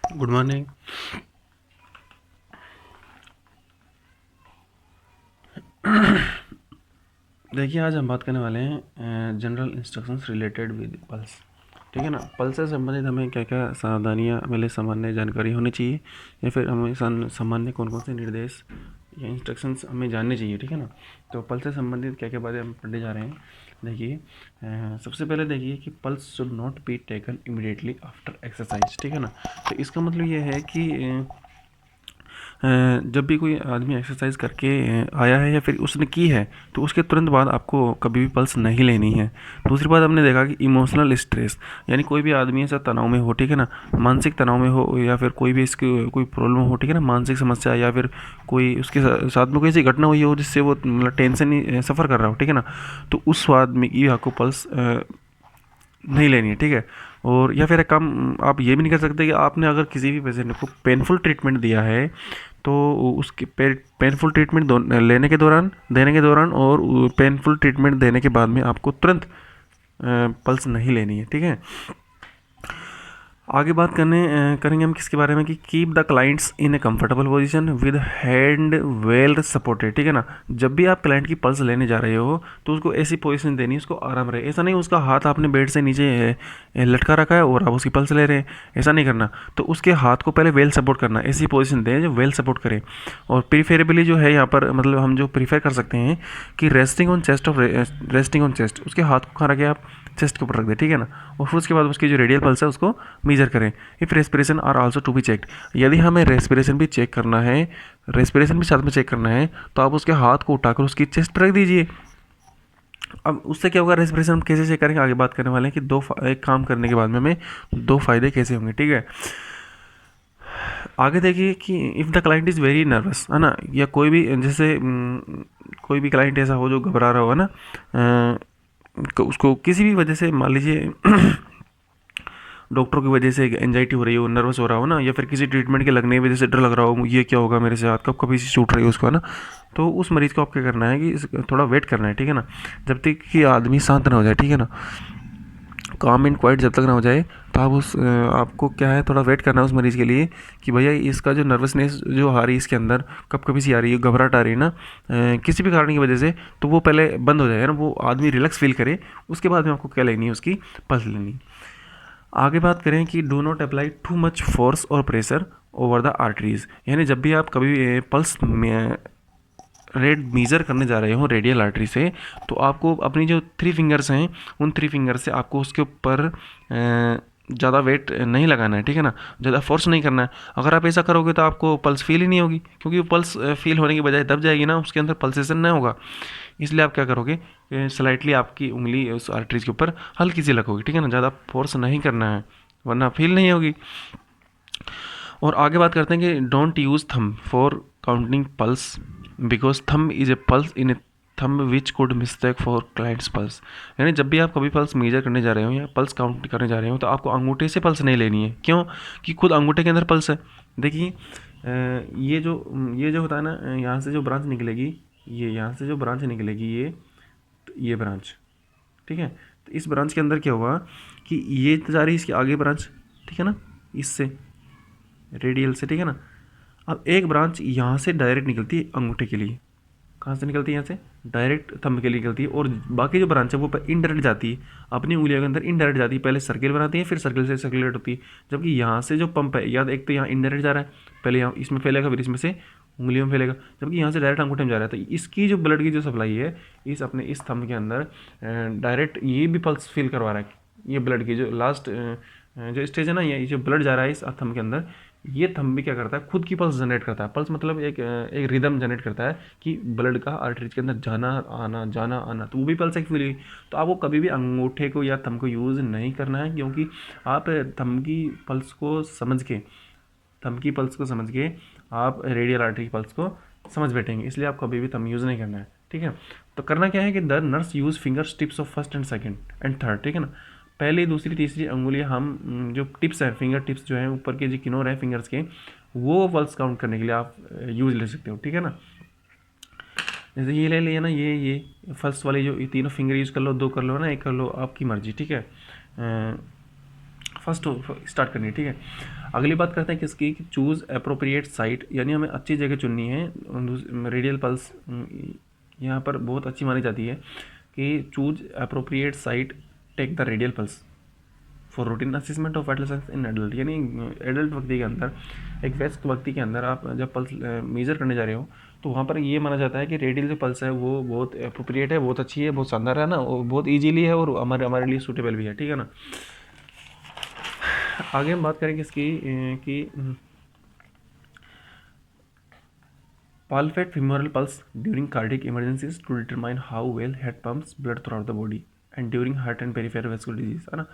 Good morning. देखिए, आज हम बात करने वाले हैं general instructions related with pulse. ठीक है ना। पल्स से संबंधित हमें क्या क्या सावधानियां, पहले सामान्य जानकारी होनी चाहिए, या फिर हमें सामान्य कौन कौन से निर्देश या इंस्ट्रक्शंस हमें जानने चाहिए। ठीक है ना। तो पल्स से संबंधित क्या क्या बातें हम पढ़ने जा रहे हैं। देखिए, सबसे पहले देखिए कि pulse should not be taken immediately after exercise. ठीक है ना। तो इसका मतलब ये है कि जब भी कोई आदमी एक्सरसाइज करके आया है या फिर उसने की है, तो उसके तुरंत बाद आपको कभी भी पल्स नहीं लेनी है। दूसरी बात, हमने देखा कि इमोशनल स्ट्रेस, यानी कोई भी आदमी ऐसा तनाव में हो, ठीक है ना, मानसिक तनाव में हो, या फिर कोई भी इसकी कोई प्रॉब्लम हो, ठीक है ना, मानसिक समस्या, या फिर कोई उसके साथ में कोई ऐसी घटना हुई हो जिससे वो मतलब टेंशन सफ़र कर रहा हो, ठीक है ना, तो उस आदमी की आपको पल्स नहीं लेनी है। ठीक है। और या फिर एक काम आप ये भी नहीं कर सकते कि आपने अगर किसी भी पेशेंट को पेनफुल ट्रीटमेंट दिया है, तो उसके पेनफुल ट्रीटमेंट लेने के दौरान, देने के दौरान, और पेनफुल ट्रीटमेंट देने के बाद में आपको तुरंत पल्स नहीं लेनी है। ठीक है। आगे बात करेंगे हम किसके बारे में कि keep the clients in A comfortable position with hand well supported. ठीक है ना। जब भी आप क्लाइंट की पल्स लेने जा रहे हो, तो उसको ऐसी पोजीशन देनी है, उसको आराम रहे। ऐसा नहीं उसका हाथ आपने बेड से नीचे लटका रखा है और आप उसकी पल्स ले रहे हैं, ऐसा नहीं करना। तो उसके हाथ को पहले वेल सपोर्ट करना, ऐसी पोजीशन दें जो वेल सपोर्ट करे। और प्रीफेरेबली जो है यहाँ पर, मतलब हम जो प्रीफर कर सकते हैं कि रेस्टिंग ऑन चेस्ट, उसके हाथ को खा रखे आप चेस्ट के ऊपर रख दे। ठीक है ना। और फिर उसके बाद उसकी जो रेडियल पल्स है उसको मेजर करें। If respiration are also to be checked, यदि हमें रेस्पिरेशन भी चेक करना है, रेस्पिरेशन भी साथ में चेक करना है, तो आप उसके हाथ को उठाकर उसकी चेस्ट पर रख दीजिए। अब उससे क्या होगा, रेस्पिरेशन हम कैसे चेक करेंगे, आगे बात करने वाले हैं कि एक काम करने के बाद में हमें दो फायदे कैसे होंगे। ठीक है। आगे देखिए कि if the client is very nervous, है ना, या कोई भी जैसे कोई भी क्लाइंट ऐसा हो जो घबरा रहा हो, है ना, उसको किसी भी वजह से, मान लीजिए डॉक्टर की वजह से एंजाइटी हो रही हो, नर्वस हो रहा हो ना, या फिर किसी ट्रीटमेंट के लगने की वजह से डर लग रहा हो, ये क्या होगा मेरे साथ, कब कभी छूट रही है उसको, है ना, तो उस मरीज़ को आप क्या करना है कि थोड़ा वेट करना है। ठीक है ना। जब तक कि आदमी शांत ना हो जाए, ठीक है ना, काम एंड क्वाइट जब तक ना हो जाए, तो आप आपको क्या है, थोड़ा वेट करना है उस मरीज़ के लिए कि भैया इसका जो नर्वसनेस जो आ रही है इसके अंदर, कब कभी सी आ रही है, घबराहट आ रही है ना, किसी भी कारण की वजह से, तो वो पहले बंद हो जाए ना, वो आदमी रिलैक्स फील करे। उसके बाद में आपको क्या लेनी है, उसकी पल्स लेनी। आगे बात करें कि do not apply too much force और प्रेशर ओवर द आर्टरीज, यानी जब भी आप कभी पल्स रेड मेजर करने जा रहे हो रेडियल आर्टरी से, तो आपको अपनी जो थ्री फिंगर्स हैं, उन थ्री फिंगर से आपको उसके ऊपर ज़्यादा वेट नहीं लगाना है। ठीक है ना। ज़्यादा फोर्स नहीं करना है। अगर आप ऐसा करोगे तो आपको पल्स फील ही नहीं होगी, क्योंकि वो पल्स फील होने की बजाय दब जाएगी ना, उसके अंदर पल्सेशन नहीं होगा। इसलिए आप क्या करोगे, स्लाइटली आपकी उंगली उस आर्टरीज के ऊपर हल्की सी लगोगी। ठीक है ना। ज़्यादा फोर्स नहीं करना है, वरना फील नहीं होगी। और आगे बात करते हैं कि don't use thumb for counting pulse, because thumb is a pulse in A thumb which could mistake for clients pulse, यानी जब भी आप कभी पल्स मेजर करने जा रहे हो या पल्स काउंट करने जा रहे हो, तो आपको अंगूठे से पल्स नहीं लेनी है। क्यों? कि खुद अंगूठे के अंदर पल्स है। देखिए, ये जो होता है ना, यहाँ से जो ब्रांच निकलेगी, ये यहाँ से जो ब्रांच निकलेगी, ये ब्रांच, ठीक है। तो इस ब्रांच के अंदर क्या होगा कि ये तो जा रही है इसके आगे ब्रांच, ठीक है ना, इससे रेडियल से, ठीक है ना। अब एक ब्रांच यहाँ से डायरेक्ट निकलती है अंगूठे के लिए। कहाँ से निकलती है? यहाँ से डायरेक्ट थंब के लिए निकलती है। और बाकी जो ब्रांच है वो इनडायरेक्ट जाती है, अपनी उंगलियों के अंदर इनडायरेक्ट जाती है। पहले सर्किल बनाती है, फिर सर्किल से सर्कुलेट होती है। जबकि यहाँ से जो पंप है, या एक तो यहाँ इनडायरेक्ट जा रहा है, पहले यहाँ इसमें फैलेगा, फिर इसमें से उंगलियों में फैलेगा, जबकि यहाँ से डायरेक्ट अंगूठे में जा रहा है। तो इसकी जो ब्लड की जो सप्लाई है, इस थंब के अंदर डायरेक्ट ये भी पल्स फील करवा रहा है। ये ब्लड की जो लास्ट जो स्टेज है ना, ये जो ब्लड जा रहा है इस थंब के अंदर, ये थंब भी क्या करता है, खुद की पल्स जनरेट करता है। पल्स मतलब एक रिदम जनरेट करता है कि ब्लड का आर्टरीज के अंदर जाना आना, जाना आना, तो वो भी पल्स एक फील हुई। तो आपको कभी भी अंगूठे को या थंब को यूज़ नहीं करना है, क्योंकि आप थंब की पल्स को समझ के, थंब की पल्स को समझ के आप रेडियल आर्टरी की पल्स को समझ बैठेंगे। इसलिए आप कभी भी थंब यूज़ नहीं करना है। ठीक है। तो करना क्या है कि the nurse use finger tips of first and second and third, ठीक है ना। पहली, दूसरी, तीसरी अंगुलियां हम जो टिप्स हैं, फिंगर टिप्स जो हैं, ऊपर के जो किनोर है फिंगर्स के, वो पल्स काउंट करने के लिए आप यूज ले सकते हो। ठीक है ना। जैसे ये ले लिया ना, ये फर्स्ट वाली जो ये तीनों फिंगर यूज़ कर लो, दो कर लो ना, एक कर लो, आपकी मर्जी। ठीक है। फर्स्ट स्टार्ट करनी है, ठीक है। अगली बात करते हैं किसकी, कि चूज़ अप्रोप्रिएट साइट, यानी हमें अच्छी जगह चुननी है। रेडियल पल्स यहाँ पर बहुत अच्छी मानी जाती है कि choose appropriate site, take the radial pulse for routine assessment of vital signs in adult, यानी एडल्ट व्यक्ति के अंदर, एक वयस्क व्यक्ति के अंदर आप जब पल्स मेजर करने जा रहे हो तो वहाँ पर ये माना जाता है कि रेडियल जो पल्स है वो बहुत अप्रोप्रिएट है, बहुत अच्छी है, बहुत शानदार है ना, और बहुत ईजीली है और हमारे लिए सूटेबल भी है, ठीक है ना। आगे हम बात करेंगे इसकी कि palpate femoral pulse during cardiac emergencies to determine how well heart pumps blood throughout the body and during heart and peripheral vascular disease, है ना।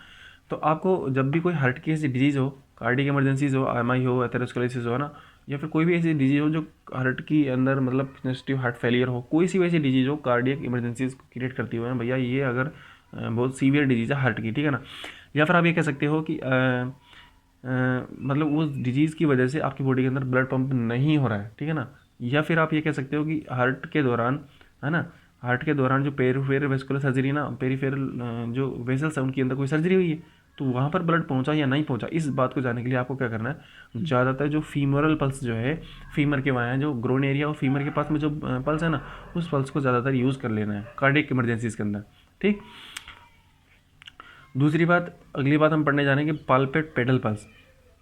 तो आपको जब भी कोई हार्ट की ऐसी डिजीज़ हो, कार्डिक इमरजेंसीज हो, एमआई हो, एथेरोस्क्लेरोसिस हो, है ना, या फिर कोई भी ऐसी डिजीज़ हो जो हार्ट की अंदर मतलब कंजेस्टिव हार्ट फेलियर हो, कोई सी वैसी डिजीज़ हो कार्डियक इमरजेंसीज को क्रिएट करती हो, भैया ये अगर बहुत सीवियर डिजीज़ है हार्ट की, ठीक है ना। या फिर आप ये कह सकते हो कि मतलब उस डिजीज़ की वजह से आपकी बॉडी के अंदर ब्लड पंप नहीं हो रहा है, ठीक है ना। या फिर आप ये कह सकते हो कि हार्ट के दौरान, है ना, हार्ट के दौरान जो पेरिफेरल वेस्कुलर सर्जरी ना, पेरिफेरल जो वेसल्स है उनके अंदर कोई सर्जरी हुई है, तो वहाँ पर ब्लड पहुँचा या नहीं पहुँचा, इस बात को जानने के लिए आपको क्या करना है, ज़्यादातर जो फीमोरल पल्स जो है, फीमर के वहाँ है जो ग्रोन एरिया और फीमर के पास में जो पल्स है ना, उस पल्स को ज़्यादातर यूज़ कर लेना है कार्डियक इमरजेंसीज के अंदर, ठीक। दूसरी बात, अगली बात हम पढ़ने जा रहे हैं कि palpate pedal pulse.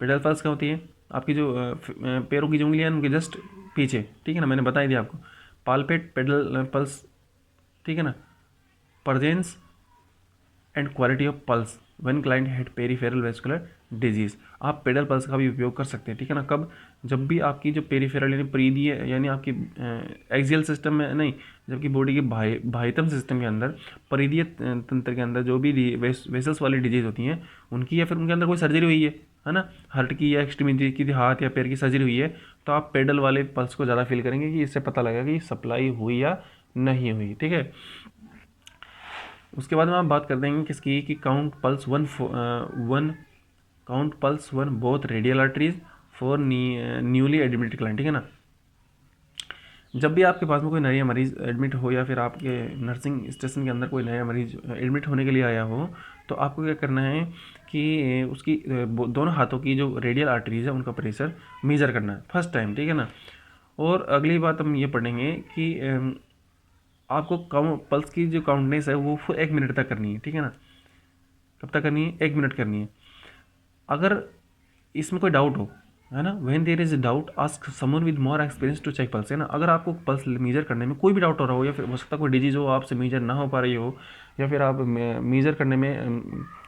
Pedal pulse क्या होती है, आपकी जो पैरों की जो उंगलियां हैं उनके जस्ट पीछे, ठीक है ना, मैंने बता दिया आपको। पाल्पेट पेडल पल्स, ठीक है ना। Presence and quality of pulse when client had peripheral vascular disease, आप पेडल पल्स का भी उपयोग कर सकते हैं, ठीक है ना। कब, जब भी आपकी जो पेरिफेरल यानी परिधीय यानी आपकी एक्सियल सिस्टम में नहीं, जबकि बॉडी के बाह्यतम सिस्टम के अंदर परिधीय तंत्र के अंदर जो भी वेसल्स वाली डिजीज होती हैं उनकी, या फिर उनके अंदर कोई सर्जरी हुई है ना, हार्ट की या एक्सट्रीमिटी की, हाथ या पैर की सर्जरी हुई है, तो आप पेडल वाले पल्स को ज़्यादा फील करेंगे कि इससे पता लगेगा कि सप्लाई हुई या नहीं हुई, ठीक है। उसके बाद में आप बात कर देंगे किसकी, कि count pulse one both radial arteries for newly admitted client, ठीक है ना। जब भी आपके पास में कोई नया मरीज़ एडमिट हो या फिर आपके नर्सिंग स्टेशन के अंदर कोई नया मरीज़ एडमिट होने के लिए आया हो, तो आपको क्या करना है कि उसकी दोनों हाथों की जो रेडियल आर्टरीज है उनका प्रेशर मेज़र करना है फर्स्ट टाइम, ठीक है ना। और अगली बात हम ये पढ़ेंगे कि आपको पल्स की जो काउंटनेस है वो 1 मिनट तक करनी है, ठीक है ना। कब तक करनी है, 1 मिनट करनी है। अगर इसमें कोई डाउट हो, है ना, when there is doubt ask someone with more experience to check pulse, है ना। अगर आपको पल्स मेजर करने में कोई भी डाउट हो रहा हो, या फिर हो सकता है कोई डिजीज़ हो आपसे मेजर ना हो पा रही हो, या फिर आप मेजर करने में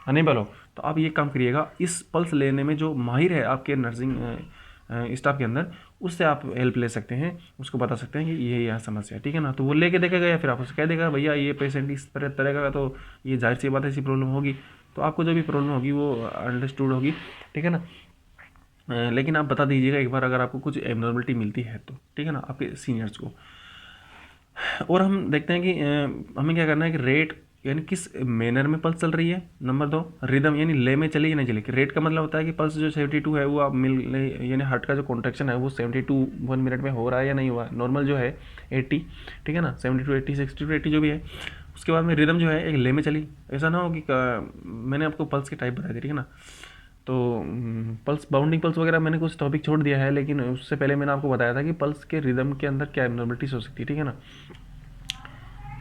अनेबल हो, तो आप ये काम करिएगा, इस पल्स लेने में जो माहिर है आपके नर्सिंग स्टाफ के अंदर, उससे आप हेल्प ले सकते हैं, उसको बता सकते हैं कि ये यहाँ समस्या है, ठीक है ना। तो वो लेके देखेगा या फिर आप उससे कह देगा भैया ये पेशेंट इस तरह का, तो ये जाहिर सी बात है ऐसी प्रॉब्लम होगी, तो आपको जो भी प्रॉब्लम होगी वो अंडरस्टूड होगी, ठीक है ना। लेकिन आप बता दीजिएगा एक बार अगर आपको कुछ एबनॉर्मलिटी मिलती है तो, ठीक है ना, आपके सीनियर्स को। और हम देखते हैं कि हमें क्या करना है कि रेट यानी किस मैनर में पल्स चल रही है। नंबर 2 रिदम, यानी ले में चली या नहीं चली। रेट का मतलब होता है कि पल्स जो 72 है वो आप यानी हार्ट का जो कॉन्ट्रैक्शन है वो 72 1 मिनट में हो रहा है या नहीं हुआ। नॉर्मल जो है 80, ठीक है ना, 72 80 60 80 जो भी है। उसके बाद में रिदम जो है एक ले में चली, ऐसा ना हो कि मैंने आपको पल्स के टाइप बताए थे, ठीक है ना। तो पल्स बाउंडिंग पल्स वगैरह मैंने कुछ टॉपिक छोड़ दिया है, लेकिन उससे पहले मैंने आपको बताया था कि पल्स के रिदम के अंदर क्या एबनॉर्मलिटीज हो सकती है, ठीक है ना।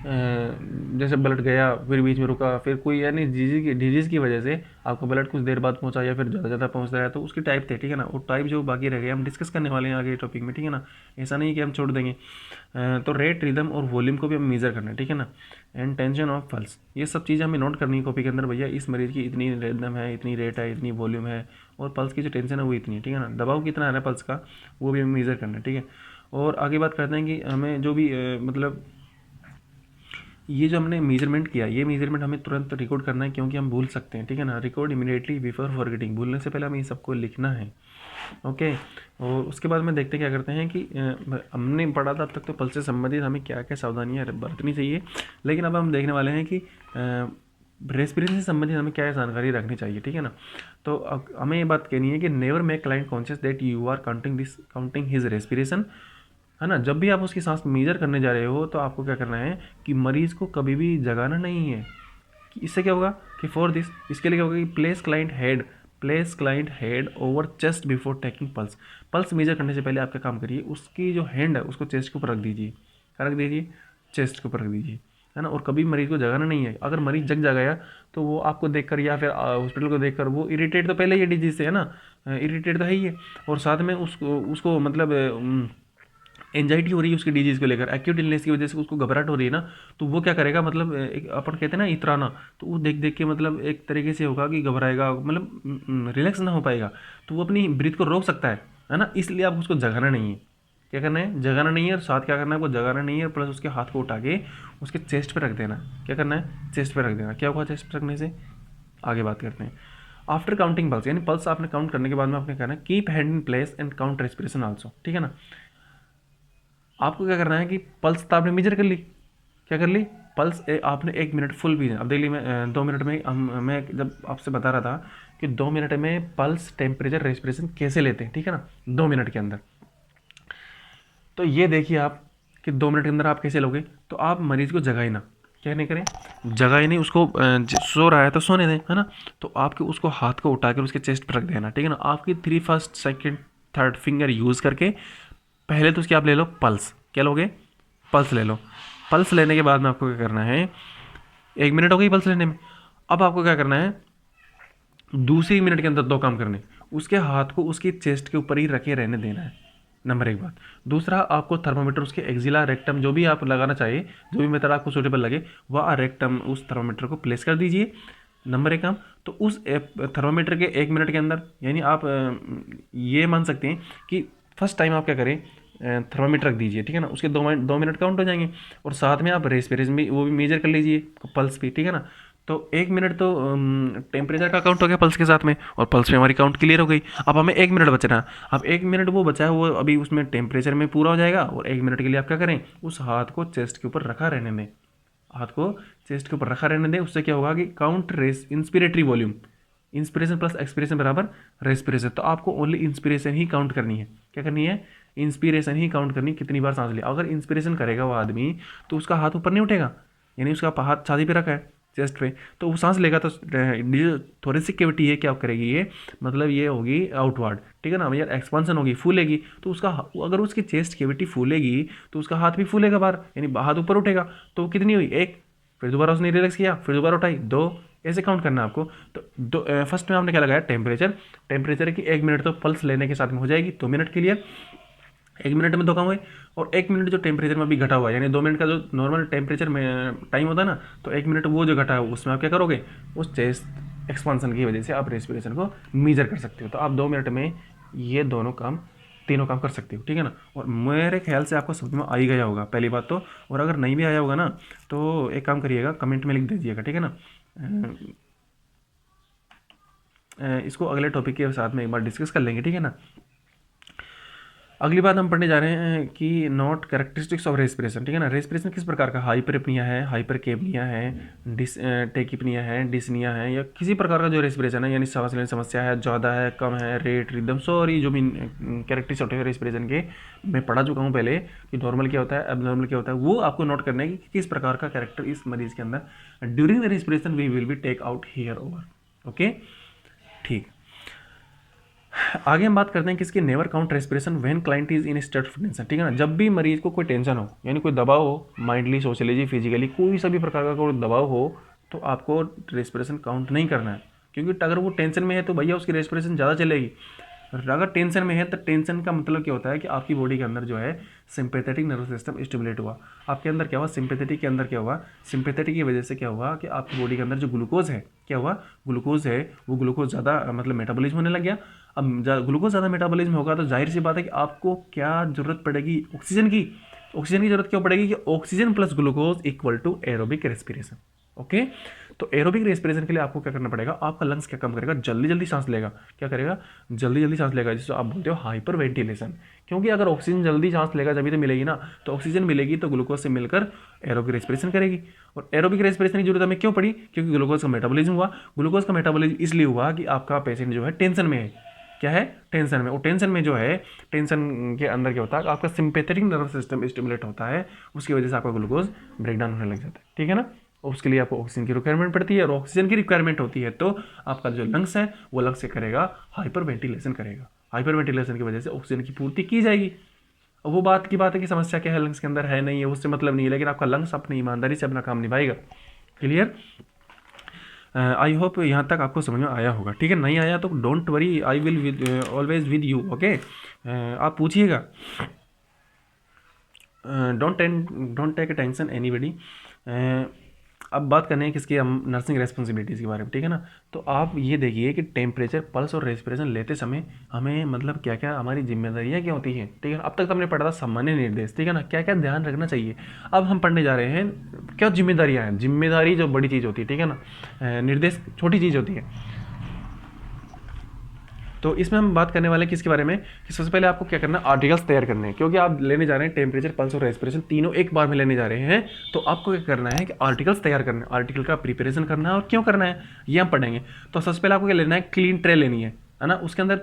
जैसे ब्लड गया फिर बीच में रुका, फिर कोई यानी डिजीज़ की वजह से आपको ब्लड कुछ देर बाद पहुंचा या फिर ज़्यादा पहुंच रहा है, तो उसकी टाइप थे, ठीक है ना। वो टाइप जो बाकी रह गए हम डिस्कस करने वाले हैं आगे टॉपिक में, ठीक है ना। ऐसा नहीं कि हम छोड़ देंगे। तो रेट, रिदम और वॉल्यूम को भी हम मेज़र करना है, ठीक है ना। एंड टेंशन ऑफ पल्स, ये सब चीज़ें हमें नोट करनी है कॉपी के अंदर। भैया इस मरीज़ की इतनी रिदम है, इतनी रेट है, इतनी वॉल्यूम है, और पल्स की जो टेंशन है वो इतनी है, ठीक है ना। दबाव कितना आ रहा है पल्स का वो भी हमें मेज़र करना है, ठीक है। और आगे बात करते हैं कि हमें जो भी मतलब ये जो हमने मेजरमेंट किया, ये मेजरमेंट हमें तुरंत रिकॉर्ड करना है, क्योंकि हम भूल सकते हैं, ठीक है ना। रिकॉर्ड इमीडिएटली बिफोर फॉरगेटिंग, भूलने से पहले हमें ये सबको लिखना है, ओके। और उसके बाद में देखते क्या करते हैं कि हमने पढ़ा था अब तक तो पल्स से संबंधित हमें क्या क्या सावधानियाँ बरतनी चाहिए, लेकिन अब हम देखने वाले हैं कि रेस्पिरेशन से संबंधित हमें क्या जानकारी रखनी चाहिए, ठीक है ना। तो हमें ये बात कहनी है कि never make client conscious that you are counting his respiration, है ना। जब भी आप उसकी सांस मेजर करने जा रहे हो तो आपको क्या करना है कि मरीज़ को कभी भी जगाना नहीं है। कि इससे क्या होगा कि फॉर दिस, इसके लिए क्या होगा कि place client head over chest before taking pulse. Pulse measure करने से पहले आप क्या काम करिए, उसकी जो हैंड है उसको चेस्ट के ऊपर रख दीजिए, क्या रख दीजिए, चेस्ट के ऊपर रख दीजिए, है ना। और कभी मरीज को जगाना नहीं है। अगर मरीज जग जाएगा तो वो आपको देखकर या फिर हॉस्पिटल को देखकर वो इरिटेट तो पहले ही है डिजीज से, है ना, इरिटेट तो है ही है, और साथ में उसको उसको मतलब एंजाइटी हो रही है उसकी डिजीज़ को लेकर, एक्यूट इलनेस की वजह से उसको घबराहट हो रही है ना, तो वो क्या करेगा, मतलब एक अपन कहते हैं ना इतराना, तो वो देख देख के मतलब एक तरीके से होगा कि घबराएगा, मतलब रिलैक्स ना हो पाएगा, तो वो अपनी ब्रीथ को रोक सकता है ना। इसलिए आप उसको जगाना नहीं है, क्या करना है, जगाना नहीं है, और साथ क्या करना है, आपको जगाना नहीं है, प्लस उसके हाथ को उठा के उसके चेस्ट पे रख देना। क्या करना है, चेस्ट पे रख देना। क्या होगा चेस्ट पे रखने से, आगे बात करते हैं। आफ्टर काउंटिंग पल्स, यानी पल्स आपने काउंट करने के बाद में आपने कहना है keep hand in place and count respiration also, ठीक है ना। आपको क्या करना है कि पल्स तो आपने मेजर कर ली, क्या कर ली, पल्स आपने 1 मिनट फुल भी, अब देख ली मैं 2 मिनट में मैं जब आपसे बता रहा था कि 2 मिनट में पल्स टेम्परेचर रेस्पिरेशन कैसे लेते हैं, ठीक है ना, 2 मिनट के अंदर। तो ये देखिए आप कि 2 मिनट के अंदर आप कैसे लोगे। तो आप मरीज को जगाए ना, क्या नहीं करें, जगाए नहीं उसको, सो रहा है तो सोने दें, है ना। तो आपके उसको हाथ को उठाकर उसके चेस्ट पर रख देना, ठीक है ना। आपकी 3 first second third finger use करके पहले तो उसकी आप ले लो पल्स, क्या लोगे, पल्स ले लो। पल्स लेने के बाद में आपको क्या करना है, 1 मिनट हो गई पल्स लेने में। अब आपको क्या करना है, दूसरी मिनट के अंदर 2 काम करने, उसके हाथ को उसकी चेस्ट के ऊपर ही रखे रहने देना है, नंबर 1 बात। दूसरा, आपको थर्मामीटर उसके एक्जिला रेक्टम जो भी आप लगाना चाहिए, जो भी मेथड आपको सूटेबल लगे, वह रेक्टम उस थर्मामीटर को प्लेस कर दीजिए, नंबर 1 काम। तो उस थर्मामीटर के 1 मिनट के अंदर, यानी आप ये मान सकते हैं कि फर्स्ट टाइम आप क्या करें, थर्मामीटर रख दीजिए, ठीक है ना, उसके 2 मिनट काउंट हो जाएंगे, और साथ में आप रेस्पिरेशन भी वो भी मेजर कर लीजिए, पल्स भी, ठीक है ना। तो 1 मिनट तो टेम्परेचर का काउंट हो गया पल्स के साथ में, और पल्स में हमारी काउंट क्लियर हो गई। अब हमें 1 मिनट बचना है। अब 1 मिनट वो बचा है, वो अभी उसमें टेम्परेचर में पूरा हो जाएगा, और 1 मिनट के लिए आप क्या करें, उस हाथ को चेस्ट के ऊपर रखा रहने दें, हाथ को चेस्ट के ऊपर रखा रहने दें। उससे क्या होगा कि count race inspiratory volume, inspiration plus expiration बराबर रेस्पिरेशन। तो आपको ओनली इंस्पिरेशन ही काउंट करनी है, क्या करनी है, इंस्पिरेशन ही काउंट करनी, कितनी बार सांस लिया। अगर इंस्पिरेशन करेगा वो आदमी तो उसका हाथ ऊपर नहीं उठेगा, यानी उसका हाथ छाती पे रखा है चेस्ट पे, तो वो सांस लेगा तो थोरेसिक कैविटी है क्या करेगी ये, मतलब ये होगी आउटवर्ड, ठीक है ना, यार एक्सपांसन होगी, फूलेगी। तो उसका अगर उसकी चेस्ट कैविटी फूलेगी तो उसका हाथ भी फूलेगा बाहर, यानी हाथ ऊपर उठेगा। तो कितनी हुई, 1, फिर दोबारा उसने रिलैक्स किया, फिर दोबारा उठाई, 2, ऐसे काउंट करना है आपको। तो फर्स्ट में आपने क्या लगाया, टेम्परेचर की 1 मिनट तो पल्स लेने के साथ में हो जाएगी, 2 मिनट क्लियर, 1 मिनट में 2 काम हुए। और 1 मिनट जो टेम्परेचर में अभी घटा हुआ है, यानी 2 मिनट का जो नॉर्मल टेम्परेचर में टाइम होता है ना, तो 1 मिनट वो जो घटा है उसमें आप क्या करोगे, उस चेस्ट एक्सपांसन की वजह से आप रेस्पिरेशन को मेजर कर सकते हो। तो आप 2 मिनट में ये तीनों काम कर सकते हो, ठीक है ना। और मेरे ख्याल से आपको समझ में आ ही गया होगा पहली बात तो, और अगर नहीं भी आया होगा ना तो एक काम करिएगा, कमेंट में लिख दीजिएगा, ठीक है ना। इसको अगले टॉपिक के साथ में एक बार डिस्कस कर लेंगे, ठीक है ना। अगली बात हम पढ़ने जा रहे हैं कि नोट कैरेक्टरिस्टिक्स ऑफ रेस्पिरेशन, ठीक है ना। रेस्पिरेशन किस प्रकार का, हाइपरएपनिया है, हाइपरकेपनिया है, टेकिपनिया है, डिस्निया है, या किसी प्रकार का जो रेस्पिरेशन है, यानी सांस लेने समस्या है, ज़्यादा है, कम है, रेट, रिदम, सॉरी जो भी कैरेक्टरिस्टिक्स होते हैं रेस्पिरेशन के, मैं पढ़ा चुका हूँ पहले कि नॉर्मल क्या होता है, एबनॉर्मल क्या होता है, वो आपको नोट करना है कि किस प्रकार का कैरेक्टर इस मरीज के अंदर during the respiration we will be take out here over, okay, ठीक। आगे हम बात करते हैं किसकी, never count respiration when client is in state of tension, ठीक है ना। जब भी मरीज को कोई टेंशन हो, यानी कोई दबाव हो, माइंडली, सोशली, फिजिकली, कोई सा भी प्रकार का कोई दबाव हो, तो आपको रेस्पिरेशन काउंट नहीं करना है, क्योंकि अगर वो टेंशन में है तो भैया उसकी रेस्पिरेशन ज़्यादा चलेगी। अगर टेंशन में है तो टेंशन का मतलब क्या होता है कि आपकी बॉडी के अंदर जो है सिंपैथेटिक नर्वस सिस्टम स्टिमुलेट हुआ। आपके अंदर क्या हुआ, सिंपैथेटिक के अंदर क्या हुआ, सिंपैथेटिक की वजह से क्या हुआ कि आपकी बॉडी के अंदर जो ग्लूकोज है, क्या हुआ, ग्लूकोज है, वो ग्लूकोज ज़्यादा मतलब मेटाबॉलिज्म होने लग गया। अब ग्लूकोज ज़्यादा मेटाबॉलिज्म होगा तो जाहिर सी बात है कि आपको क्या ज़रूरत पड़ेगी, ऑक्सीजन की। ऑक्सीजन की जरूरत क्यों पड़ेगी कि oxygen plus glucose equal to aerobic respiration, okay. तो एरोबिक रेस्पिरेशन के लिए आपको क्या करना पड़ेगा, आपका लंग्स क्या काम करेगा, जल्दी जल्दी सांस लेगा, क्या करेगा, जल्दी जल्दी सांस लेगा, जिसको आप बोलते हो हाइपर वेंटिलेशन। क्योंकि अगर ऑक्सीजन जल्दी सांस लेगा जब तो मिलेगी ना, तो ऑक्सीजन मिलेगी तो ग्लूकोज से मिलकर एरोबिक रेस्पिरेशन करेगी। और एरोबिक रेस्पिरेशन की जरूरत हमें क्यों पड़ी, क्योंकि ग्लूकोज का मेटाबॉलिज्म हुआ। ग्लूकोज का मेटाबॉलिज्म इसलिए हुआ कि आपका पेशेंट जो है टेंशन में है, क्या है, टेंशन में। और टेंशन में जो है, टेंशन के अंदर क्या होता है, आपका सिंपैथेटिक नर्वस सिस्टम स्टिमुलेट होता है, उसकी वजह से आपका ग्लूकोज ब्रेकडाउन होने लग जाता है, ठीक है ना। और उसके लिए आपको ऑक्सीजन की रिक्वायरमेंट पड़ती है, और ऑक्सीजन की रिक्वायरमेंट होती है तो आपका जो लंग्स है वो लंग्स से करेगा हाइपर वेंटिलेशन करेगा। हाइपर वेंटिलेशन की वजह से ऑक्सीजन की पूर्ति की जाएगी। वो बात की बात है कि समस्या क्या है लंग्स के अंदर है नहीं है उससे मतलब नहीं है, लेकिन आपका लंग्स अपनी ईमानदारी से अपना काम निभाएगा। क्लियर? आई होप यहाँ तक आपको समझ में आया होगा। ठीक है, नहीं आया तो don't worry, I will always with you. Okay, आप पूछिएगा, डोंट टेक टेंशन एनीबडी। अब बात करने हैं किसकी, हम नर्सिंग रेस्पॉन्सिबिलिटीज़ के बारे में। ठीक है ना, तो आप ये देखिए कि टेम्परेचर, पल्स और रेस्पिरेशन लेते समय हमें मतलब क्या क्या हमारी जिम्मेदारियाँ क्या होती हैं। ठीक है, अब तक तो हमने पढ़ा था सामान्य निर्देश। ठीक है ना, क्या क्या ध्यान रखना चाहिए। अब हम पढ़ने जा रहे हैं क्या जिम्मेदारियाँ हैं। जिम्मेदारी जो बड़ी चीज़ होती है, ठीक है ना, निर्देश छोटी चीज़ होती है। तो इसमें हम बात करने वाले हैं किसके बारे में कि सबसे पहले आपको क्या करना है, आर्टिकल्स तैयार करने हैं, क्योंकि आप लेने जा रहे हैं टेम्परेचर, पल्स और रेस्पिरेशन तीनों एक बार में लेने जा रहे हैं। तो आपको क्या करना है कि आर्टिकल्स तैयार करना है, आर्टिकल का प्रिपरेशन करना है और क्यों करना है ये हम पढ़ेंगे। तो सबसे पहले आपको क्या लेना है, क्लीन ट्रे लेनी है ना, उसके अंदर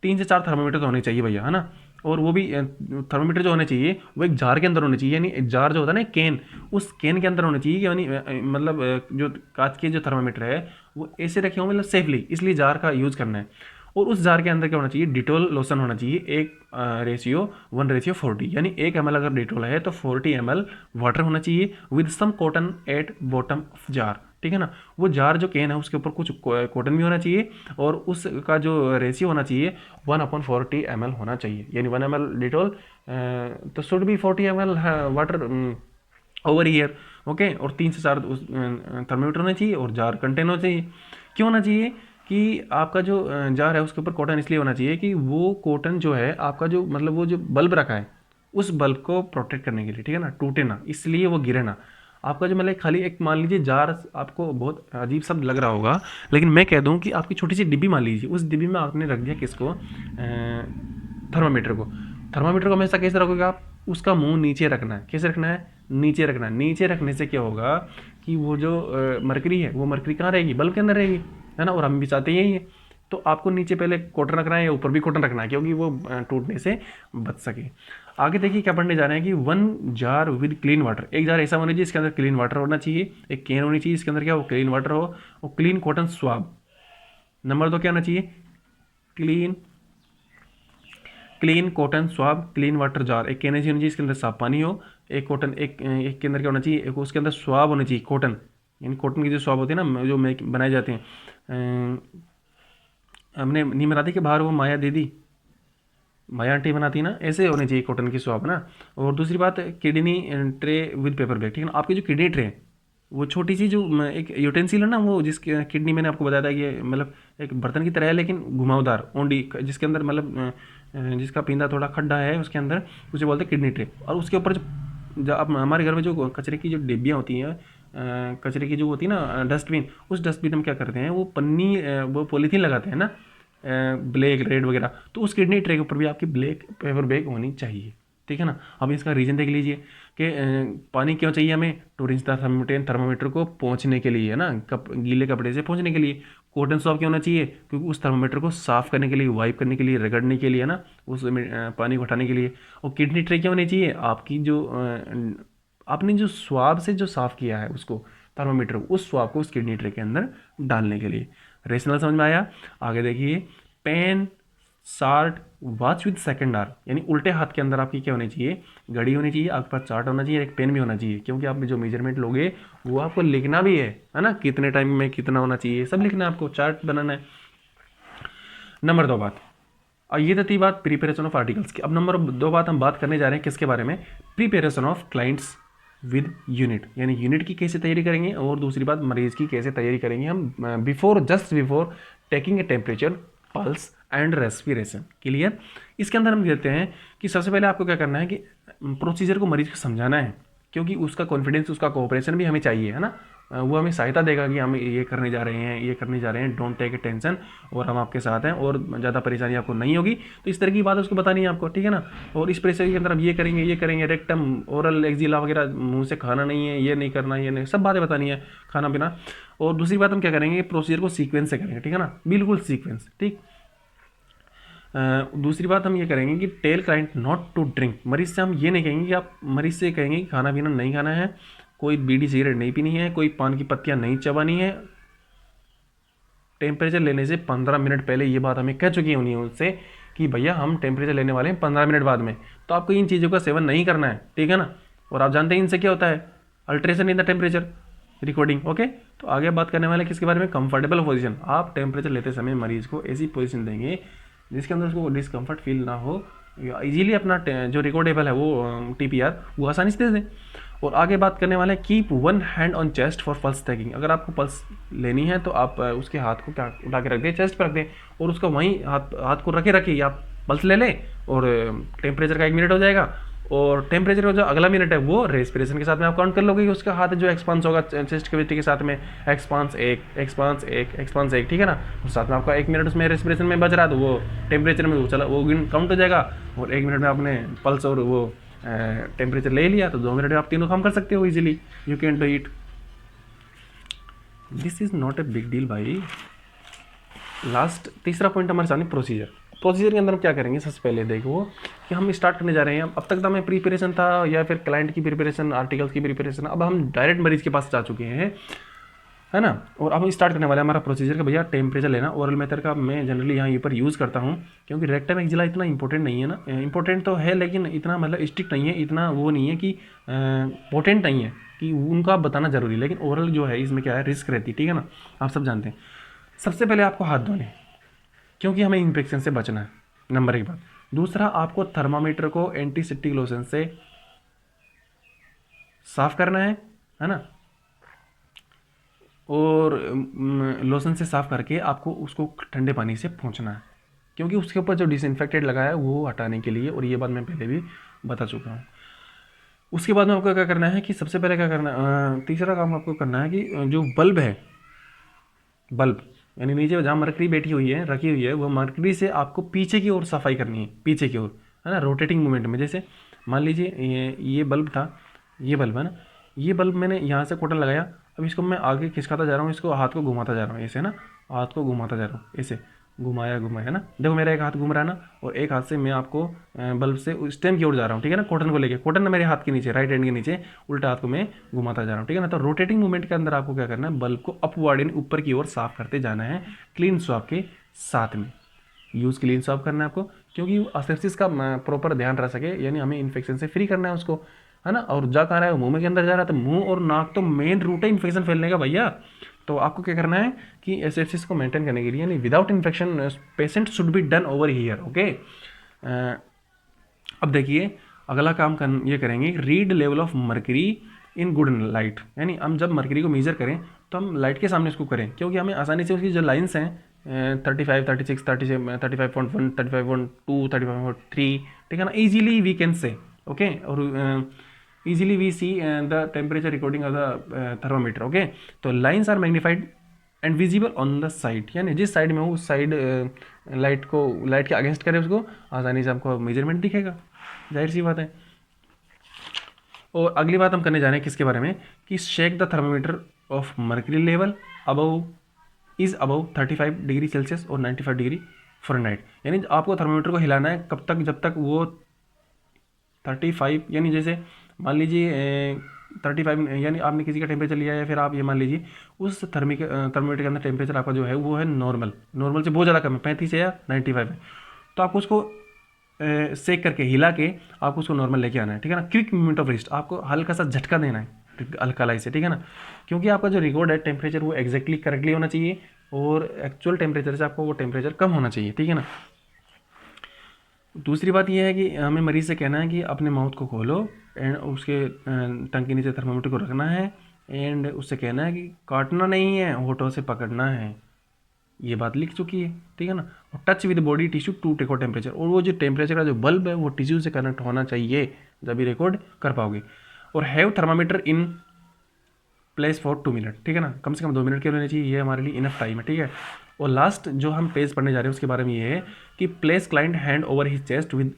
3 से 4 थर्मोमीटर तो होने चाहिए भैया, है ना। और वो भी थर्मोमीटर जो होने चाहिए वो एक जार के अंदर होने चाहिए, यानी एक जार जो होता है ना कैन, उस कैन के अंदर होने चाहिए, यानी मतलब जो कांच के जो थर्मोमीटर है वो ऐसे रखे हों मतलब सेफली, इसलिए जार का यूज़ करना है। और उस जार के अंदर क्या होना चाहिए, डिटोल लोशन होना चाहिए, एक रेशियो 1:40, यानी 1 ml अगर डिटोल है तो 40 ml वाटर होना चाहिए with some cotton at bottom of jar. ठीक है ना, वो जार जो कैन है उसके ऊपर कुछ कॉटन भी होना चाहिए, और उसका जो रेशियो होना चाहिए 1/40 ml होना चाहिए, यानी 1 ml डिटोल तो should be 40 ml water over year. Okay, और 3 से 4 थर्मोमीटर होना चाहिए और जार कंटेन होना चाहिए। क्यों होना चाहिए कि आपका जो जार है उसके ऊपर कॉटन इसलिए होना चाहिए कि वो कॉटन जो है आपका जो मतलब वो जो बल्ब रखा है उस बल्ब को प्रोटेक्ट करने के लिए, ठीक है ना, टूटे ना, इसलिए वो गिरे ना। आपका जो मतलब खाली एक मान लीजिए जार, आपको बहुत अजीब सा लग रहा होगा, लेकिन मैं कह दूं कि आपकी छोटी सी डिब्बी मान लीजिए, उस डिब्बी में आपने रख दिया किसको, थर्मामीटर को। थर्मामीटर को हमेशा कैसे रखोगे आप, उसका मुंह नीचे रखना है। कैसे रखना है, नीचे रखना है। नीचे रखने से क्या होगा कि वो जो मरकरी है वो मरकरी कहाँ रहेगी, बल्ब के अंदर रहेगी, है ना, और हम भी चाहते हैं यही है। तो आपको नीचे पहले कॉटन रखना है या ऊपर भी कॉटन रखना है, क्योंकि वो टूटने से बच सके। आगे देखिए क्या पढ़ने जा रहे हैं कि 1 जार विद क्लीन वाटर, एक जार ऐसा होना चाहिए इसके अंदर क्लीन वाटर होना चाहिए, एक कैन होनी चाहिए इसके अंदर क्या हो क्लीन वाटर हो, और क्लीन कॉटन स्वाब। नंबर 2 क्या होना चाहिए, clean cotton swab, clean water jar, एक कैन ऐसी होनी चाहिए इसके अंदर साफ पानी हो, एक कॉटन एक के अंदर क्या होना चाहिए, एक उसके अंदर स्वाब होना चाहिए कॉटन, यानी कॉटन की जो स्वाब होती है ना जो बनाए जाते हैं। हमने नहीं बनाती कि बाहर वो माया दीदी, माया आंटी बनाती है ना, ऐसे होने चाहिए कॉटन की स्वाब ना। और दूसरी बात kidney tray with paper bag, ठीक है ना। आपकी जो किडनी ट्रे है वो छोटी सी जो एक यूटेंसिल है ना, वो जिसके किडनी मैंने आपको बताया था कि मतलब एक बर्तन की तरह है लेकिन घुमावदार ओंडी, जिसके अंदर मतलब जिसका पींदा थोड़ा खड्डा है उसके अंदर, उसे बोलते हैं किडनी ट्रे। और उसके ऊपर जो अब हमारे घर में जो कचरे की जो डिब्बियाँ होती हैं, कचरे की जो होती है ना डस्टबिन, उस डस्टबिन में क्या करते हैं वो पन्नी वो पॉलीथीन लगाते हैं ना, ब्लैक रेड वगैरह, तो उस किडनी ट्रे के ऊपर भी आपकी ब्लैक पेपर बैग होनी चाहिए। ठीक है ना। अब इसका रीज़न देख लीजिए कि पानी क्यों चाहिए हमें, टू रिंच द थर्मामीटर को पहुंचने के लिए, है ना, गीले कपड़े से पहुंचने के लिए। कॉटन सॉफ्ट क्यों होना चाहिए, क्योंकि उस थर्मामीटर को साफ करने के लिए, वाइप करने के लिए, रगड़ने के लिए, है ना, उस पानी को हटाने के लिए। और किडनी ट्रे क्यों होनी चाहिए, आपकी जो आपने जो स्वाब से जो साफ़ किया है उसको थर्मामीटर को, उस स्वाब को उस किडनी ट्रे के अंदर डालने के लिए। रेशनल समझ में आया। आगे देखिए, pen chart watch with second are, यानी उल्टे हाथ के अंदर आपकी क्या होनी चाहिए, घड़ी होनी चाहिए, आपके पास चार्ट होना चाहिए, एक पेन भी होना चाहिए, क्योंकि आप जो मेजरमेंट लोगे वो आपको लिखना भी है ना, कितने टाइम में कितना होना चाहिए सब लिखना है आपको, चार्ट बनाना है। नंबर 2 बात, और ये तो थी बात प्रिपरेशन ऑफ आर्टिकल्स की। अब नंबर 2 बात हम बात करने जा रहे हैं किसके बारे में, preparation of clients with unit, यानी यूनिट की कैसे तैयारी करेंगे, और दूसरी बात मरीज की कैसे तैयारी करेंगे हम just before taking a temperature, pulse and respiration. Clear. इसके अंदर हम कहते हैं कि सबसे पहले आपको क्या करना है कि प्रोसीजर को मरीज को समझाना है, क्योंकि उसका कॉन्फिडेंस, उसका कोऑपरेशन भी हमें चाहिए, है ना। वो हमें सहायता देगा कि हम ये करने जा रहे हैं, ये करने जा रहे हैं, डोंट टेक ए टेंशन, और हम आपके साथ हैं और ज़्यादा परेशानी आपको नहीं होगी। तो इस तरह की बात उसको बतानी है आपको, ठीक है ना। और इस प्रेशर के अंदर हम ये करेंगे, रेक्टम, ओरल, एक्जिला वगैरह मुंह से खाना नहीं है, ये नहीं करना, ये नहीं, सब बातें बतानी है, खाना पीना। और दूसरी बात हम क्या करेंगे, प्रोसीजर को सीक्वेंस से करेंगे, ठीक है ना, बिल्कुल सीक्वेंस, ठीक। दूसरी बात हम ये करेंगे कि tell client not to drink, मरीज से हम ये नहीं कहेंगे कि आप मरीज से कहेंगे कि खाना पीना नहीं खाना है, कोई बीड़ी सिगरेट नहीं पीनी है, कोई पान की पत्तियां नहीं चबानी है। टेम्परेचर लेने से 15 मिनट पहले ये बात हमें कह चुकी है उन्हीं उनसे कि भैया हम टेम्परेचर लेने वाले हैं 15 मिनट बाद में, तो आपको इन चीज़ों का सेवन नहीं करना है, ठीक है ना। और आप जानते हैं इनसे क्या होता है, alteration in the temperature recording. Okay, तो आगे बात करने वाले किसके बारे में, कंफर्टेबल पोजीशन। आप टेम्परेचर लेते समय मरीज को ऐसी पोजीशन देंगे जिसके अंदर उसको डिस्कम्फर्ट फील ना हो, इजीली अपना जो रिकॉर्डेबल है वो टीपीआर वो आसानी से दे दें। और आगे बात करने वाले हैं keep one hand on chest for pulse tagging. अगर आपको पल्स लेनी है तो आप उसके हाथ को क्या उठा के रख दें, चेस्ट पर रख दें, और उसका वहीं हाथ को रखे रखिए, आप पल्स ले लें और टेम्परेचर का 1 मिनट हो जाएगा। और टेम्परेचर का जो अगला मिनट है वो रेस्पिरेशन के साथ में आप काउंट कर लोगे कि उसका हाथ जो एक्सपांस होगा चेस्ट कैविटी के साथ में, एक्सपांस एक एक्सपांस एक एक्सपांस एक, ठीक है ना। और साथ में आपका 1 मिनट उसमें रेस्पिरेशन में बच रहा है तो वो टेम्परेचर में वो चला वो काउंट हो जाएगा। और 1 मिनट में आपने पल्स और वो टेम्परेचर ले लिया तो 2 मिनट में आप तीनों काम कर सकते हो easily, you can do it. This is not a big deal भाई। लास्ट तीसरा पॉइंट हमारे सामने प्रोसीजर। प्रोसीजर के अंदर हम क्या करेंगे, सबसे पहले देखो कि हम स्टार्ट करने जा रहे हैं। अब तक तो हमें प्रिपरेशन था या फिर क्लाइंट की प्रिपरेशन, आर्टिकल्स की प्रिपरेशन, अब हम डायरेक्ट मरीज के पास जा चुके हैं, है ना। और अब हम स्टार्ट करने वाले हैं हमारा प्रोसीजर का। भैया टेम्परेचर लेना ओरल मेथड का मैं जनरली यहाँ पर यूज़ करता हूँ, क्योंकि रेक्टम एक्जिला इतना इंपॉर्टेंट नहीं है ना, इंपॉर्टेंट तो है लेकिन इतना मतलब स्ट्रिक्ट नहीं है, इतना वो नहीं है कि पोटेंट नहीं है कि उनका बताना जरूरी, लेकिन ओरल जो है इसमें क्या है, रिस्क रहती है, ठीक है ना, आप सब जानते हैं। सबसे पहले आपको हाथ धोने, क्योंकि हमें इन्फेक्शन से बचना है, नंबर 1 बात। दूसरा, आपको थर्मामीटर को एंटीसेप्टिक लोशन से साफ करना है ना, और लोशन से साफ करके आपको उसको ठंडे पानी से पोंछना है, क्योंकि उसके ऊपर जो डिसइंफेक्टेड लगा है वो हटाने के लिए, और ये बात मैं पहले भी बता चुका हूँ। उसके बाद में आपको क्या करना है कि सबसे पहले क्या करना है, तीसरा काम आपको करना है कि जो बल्ब है, बल्ब यानी नीचे जहाँ मरकरी बैठी हुई है, रखी हुई है, वो मरकरी से आपको पीछे की ओर सफाई करनी है, पीछे की ओर, है ना, रोटेटिंग मूवमेंट में। जैसे मान लीजिए ये बल्ब था, ये बल्ब है ना, ये बल्ब मैंने यहाँ से कॉटन लगाया, अब इसको मैं आगे खिसकाता जा रहा हूँ, इसको हाथ को घुमाता जा रहा हूँ ऐसे ना, हाथ को घुमाता जा रहा हूँ ऐसे, घुमाया घुमाया ना, देखो मेरा एक हाथ घूम रहा है ना, और एक हाथ से मैं आपको बल्ब से स्टेम की ओर जा रहा हूँ, ठीक है ना, कॉटन को लेके, कॉटन ना मेरे हाथ के नीचे, राइट हैंड के नीचे, उल्टा हाथ को मैं घुमाता जा रहा हूँ, ठीक है ना। तो रोटेटिंग मूवमेंट के अंदर आपको क्या करना है, बल्ब को अपवर्ड यानी ऊपर की ओर साफ करते जाना है, क्लीन स्वाब के साथ में। यूज़ क्लीन स्वाब करना है आपको, क्योंकि असेप्सिस का प्रॉपर ध्यान रह सके, यानी हमें इन्फेक्शन से फ्री करना है उसको, है ना। और जा कहाँ रहा है, मुंह के अंदर जा रहा है, तो मुंह और नाक तो मेन रूट है इन्फेक्शन फैलने का भैया। तो आपको क्या करना है कि एसेप्सिस को मेंटेन करने के लिए, यानी without infection patient should be done over here, okay. अब देखिए अगला काम ये करेंगे, read level of mercury in good light, यानी हम जब मर्करी को मेजर करें तो हम लाइट के सामने इसको करें, क्योंकि हमें आसानी से उसकी जो लाइन्स हैं 35, 36, 35.1, 35.2, 35.3, ठीक है ना, easily we can say, okay. और easily we see the temperature recording of the thermometer, okay। तो lines are magnified and visible on the side, यानी जिस साइड में हो उस साइड लाइट के अगेंस्ट करें उसको, आसानी से आपको मेजरमेंट दिखेगा, जाहिर सी बात है। और अगली बात हम करने जा रहे हैं किसके बारे में, कि shake the thermometer of mercury level above 35 degree Celsius और 95 डिग्री फ़ारेनहाइट, यानी आपको थर्मोमीटर को हिलाना है कब तक, जब तक वो 35, यानी जैसे मान लीजिए 35, यानी आपने किसी का टेम्परेचर लिया है, फिर आप ये मान लीजिए उस थर्मोमीटर के अंदर टेम्परेचर आपका जो है वो है नॉर्मल से बहुत ज़्यादा कम है, 35 है या 95 है, तो आपको उसको सेक करके हिला के आपको उसको नॉर्मल लेके आना है, ठीक है ना। क्विक मूवमेंट ऑफ रिस्ट, आपको हल्का सा झटका देना है हल्का लाई से, ठीक है ना, क्योंकि आपका जो रिकॉर्ड है टेम्परेचर वो एग्जैक्टली करेक्टली होना चाहिए, और एक्चुअल टेम्परेचर से आपको वो टेम्परेचर कम होना चाहिए, ठीक है ना। दूसरी बात यह है कि हमें मरीज़ से कहना है कि अपने माउथ को खोलो एंड उसके टंग के नीचे थर्मामीटर को रखना है, एंड उससे कहना है कि काटना नहीं है, होठों से पकड़ना है, ये बात लिख चुकी है, ठीक है ना। और touch with body tissue to record temperature, और वो जो टेम्परेचर का जो बल्ब है वो टिश्यू से कनेक्ट होना चाहिए जब भी रिकॉर्ड कर पाओगे। और have thermometer in place for 2 minute, ठीक है ना, कम से कम 2 मिनट के होने चाहिए, ये हमारे लिए इनफ टाइम है, ठीक है। और लास्ट जो हम पेज पढ़ने जा रहे हैं उसके बारे में ये है कि place client hand over his chest with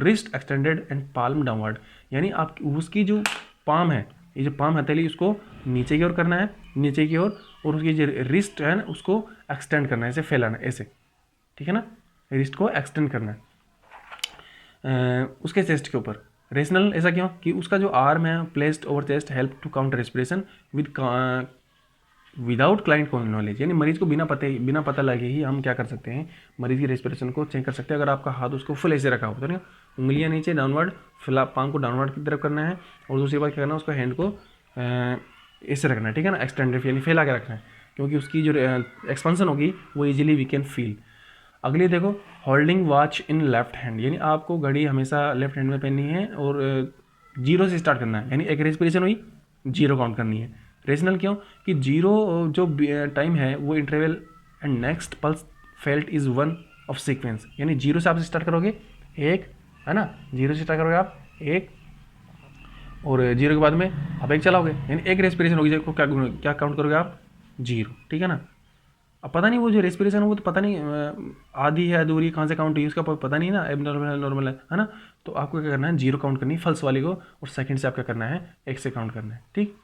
wrist extended and palm downward, यानी आप उसकी जो पाम है, ये जो पाम हथेली उसको नीचे की ओर करना है, नीचे की ओर, और उसकी जो रिस्ट है ना उसको एक्सटेंड करना है, ऐसे फैलाना है ऐसे, ठीक है ना, रिस्ट को एक्सटेंड करना है उसके चेस्ट के ऊपर, रेशनल ऐसा क्यों कि उसका जो आर्म है placed over chest help to count respiration without client को नॉलेज, यानी मरीज को बिना पता लगे ही हम क्या कर सकते हैं, मरीज की रेस्पिरेशन को चेक कर सकते हैं। अगर आपका हाथ उसको फुल ऐसे रखा हो तो नहीं, उंगलियां नीचे डाउनवर्ड, फिलहाल पाँव को डाउनवर्ड की तरफ करना है, और दूसरी बात क्या करना है, उसको हैंड को ऐसे रखना है, ठीक है ना, एक्सटेंडेड यानी फैला के रखना है, क्योंकि उसकी जो एक्सपेंशन होगी वो इजीली वी कैन फील। अगली देखो, holding watch in left hand, यानी आपको घड़ी हमेशा लेफ्ट हैंड में पहननी है और जीरो से स्टार्ट करना है, यानी एक रेस्पिरेशन हुई जीरो काउंट करनी है। रेशनल क्यों कि जीरो जो टाइम है वो interval and next pulse felt is one of sequence, यानी जीरो से आप स्टार्ट करोगे एक, है ना, जीरो से स्टार्ट करोगे आप एक, और जीरो के बाद में आप एक चलाओगे, यानी एक रेस्पिरेशन होगी, जिसको क्या काउंट करोगे आप, जीरो, ठीक है ना। अब पता नहीं वो जो रेस्पिरेशन है वो तो पता नहीं आधी है अधूरी कहाँ से काउंट हुई उसका पता नहीं ना, एबनॉर्मल है नॉर्मल है ना। तो आपको क्या करना है, जीरो काउंट करनी है फल्स वाली को, और सेकंड से आप क्या करना है, एक से काउंट करना है, ठीक।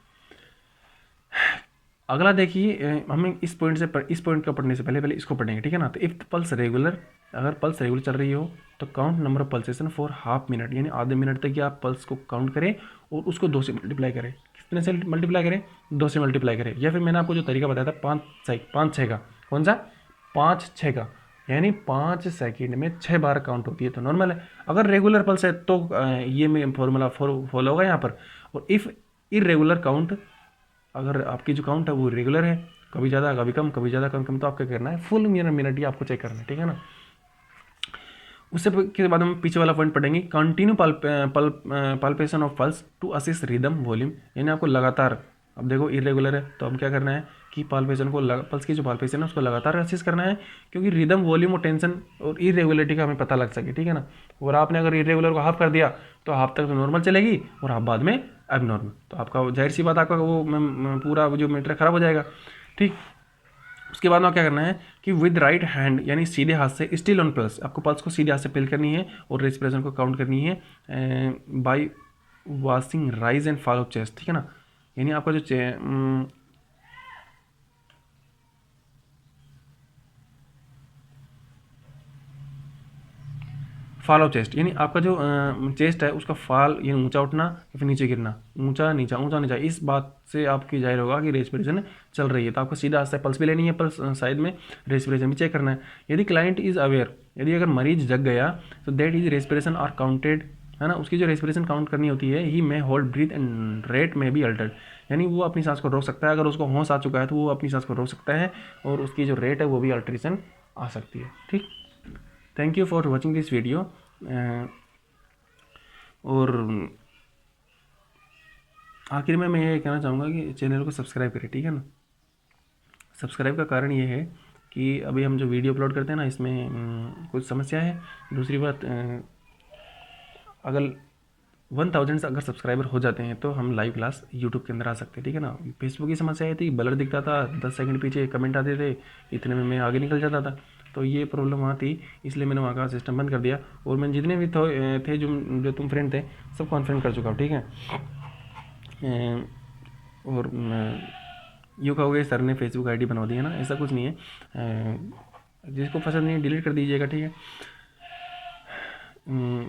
अगला देखिए, हमें इस पॉइंट का पढ़ने से पहले इसको पढ़ेंगे, ठीक है ना। तो इफ पल्स रेगुलर, अगर पल्स रेगुलर चल रही हो तो count number of pulsation for half minute, यानी आधे मिनट तक आप पल्स को काउंट करें और उसको 2 से मल्टीप्लाई करें। कितने से मल्टीप्लाई करें, 2 से मल्टीप्लाई करें, या फिर मैंने आपको जो तरीका बताया था 5-6 का, कौन सा, 5-6 का, यानी 5 सेकंड में 6 बार काउंट होती है, तो नॉर्मल है। अगर रेगुलर पल्स है तो ये में फॉर्मूला फॉलो होगा यहाँ पर। और इफ़ इरेगुलर काउंट, अगर आपकी जो काउंट है वो रेगुलर है, कभी ज़्यादा कभी कम, कभी ज़्यादा कम, तो आपको करना है फुल मिनट ही आपको चेक करना है, ठीक है ना। उससे के बाद हम पीछे वाला पॉइंट पढ़ेंगे, continue palpation of pulse to assist rhythm volume, यानी आपको लगातार, अब देखो इरेगुलर है तो हम क्या करना है कि पाल्पेशन को पल्स की जो पाल्पेशन है उसको लगातार असिस्ट करना है, क्योंकि रिदम वॉल्यूम और टेंशन और इरेगुलरिटी का हमें पता लग सके, ठीक है ना। और आपने अगर इरेगुलर को हाफ कर दिया तो हाफ तक तो नॉर्मल चलेगी और हाफ बाद में एबनॉर्मल, तो आपका जाहिर सी बात आपका वो पूरा जो मीटर खराब हो जाएगा, ठीक। उसके बाद में क्या करना है कि विद राइट हैंड, यानी सीधे हाथ से स्टिल ऑन पल्स, आपको पल्स को सीधे हाथ से पिल करनी है और रेस्पिरेशन को काउंट करनी है by washing rise and fall of chest, ठीक है ना। यानी आपका जो फॉल ऑफ चेस्ट, यानी आपका जो चेस्ट है उसका फॉल, यानी ऊंचा उठना या फिर नीचे गिरना, ऊंचा नीचा, इस बात से आपकी जाहिर होगा कि रेस्पिरेशन चल रही है। तो आपको सीधा से पल्स भी लेनी है, पल्स साइड में रेस्पिरेशन भी चेक करना है। यदि क्लाइंट इज अवेयर, यदि अगर मरीज जग गया तो that is respiration are counted, है ना, उसकी जो रेस्पिरेशन काउंट करनी होती है, he may hold breath and rate may be altered, यानी वो अपनी सांस को रोक सकता है, अगर उसको होश आ चुका है तो वो अपनी सांस को रोक सकता है और उसकी जो रेट है वो भी अल्ट्रेशन आ सकती है, ठीक। Thank you for watching this video. और आखिर में मैं ये कहना चाहूँगा कि चैनल को सब्सक्राइब करें, ठीक है ना। सब्सक्राइब का कारण ये है कि अभी हम जो वीडियो अपलोड करते हैं ना, इसमें कुछ समस्या है। दूसरी बात, अगर 1000 अगर सब्सक्राइबर हो जाते हैं तो हम लाइव क्लास यूट्यूब के अंदर आ सकते हैं, ठीक है ना। फेसबुक की समस्या ये थी, ब्लर दिखता था, 10 सेकंड पीछे कमेंट आते थे, इतने में मैं आगे निकल जाता था, तो ये प्रॉब्लम वहाँ थी, इसलिए मैंने वहाँ का सिस्टम बंद कर दिया। और मैं जितने भी थे जो तुम फ्रेंड थे सब कॉन्फ्रेंड कर चुका हूँ, ठीक है। और यूँ कहोगे सर ने फेसबुक आईडी बनवा दी है ना, ऐसा कुछ नहीं है। जिसको पसंद नहीं डिलीट कर दीजिएगा, ठीक है।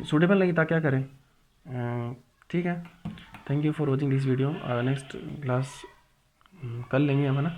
सूटेबल लगी था क्या करें, ठीक है। Thank you for watching this video. Next class कल लेंगे हम, है ना।